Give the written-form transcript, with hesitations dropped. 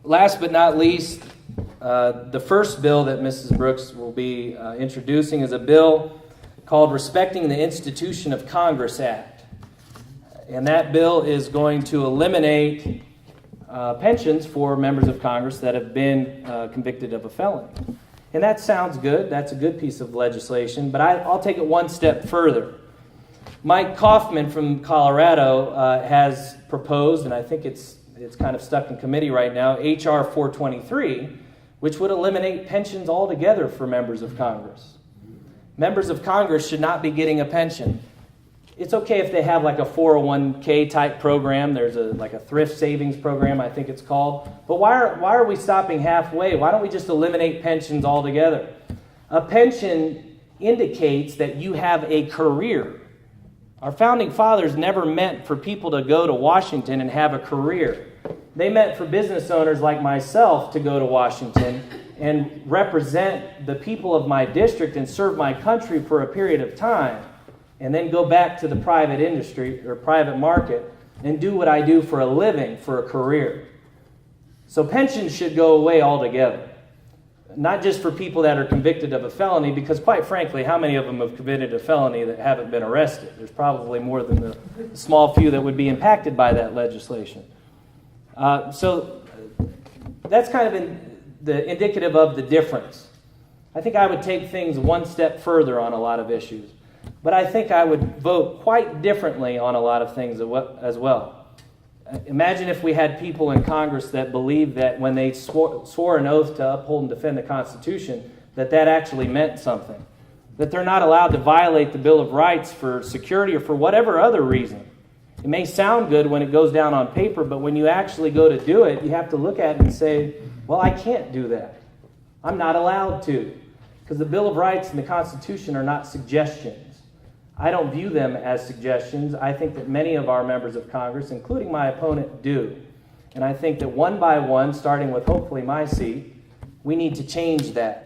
Last but not least, the first bill that Mrs. Brooks will be introducing is a bill called Respecting the Institution of Congress Act. And that bill is going to eliminate pensions for members of Congress that have been convicted of a felony. And that sounds good. That's a good piece of legislation. But I'll take it one step further. Mike Kaufman from Colorado has proposed, and I think it's kind of stuck in committee right now, H.R. 423, which would eliminate pensions altogether for members of Congress. Members of Congress should not be getting a pension. It's okay if they have like a 401k type program. There's like a thrift savings program, I think it's called. But why are we stopping halfway? Why don't we just eliminate pensions altogether? A pension indicates that you have a career. Our founding fathers never meant for people to go to Washington and have a career. They meant for business owners like myself to go to Washington and represent the people of my district and serve my country for a period of time, and then go back to the private industry or private market and do what I do for a living, for a career. So pensions should go away altogether. Not just for people that are convicted of a felony, because quite frankly, how many of them have committed a felony that haven't been arrested? There's probably more than the small few that would be impacted by that legislation. So that's kind of the indicative of the difference. I think I would take things one step further on a lot of issues. But I think I would vote quite differently on a lot of things as well. Imagine if we had people in Congress that believed that when they swore an oath to uphold and defend the Constitution, that actually meant something. That they're not allowed to violate the Bill of Rights for security or for whatever other reason. It may sound good when it goes down on paper, but when you actually go to do it, you have to look at it and say, well, I can't do that. I'm not allowed to. Because the Bill of Rights and the Constitution are not suggestions. I don't view them as suggestions. I think that many of our members of Congress, including my opponent, do. And I think that one by one, starting with hopefully my seat, we need to change that.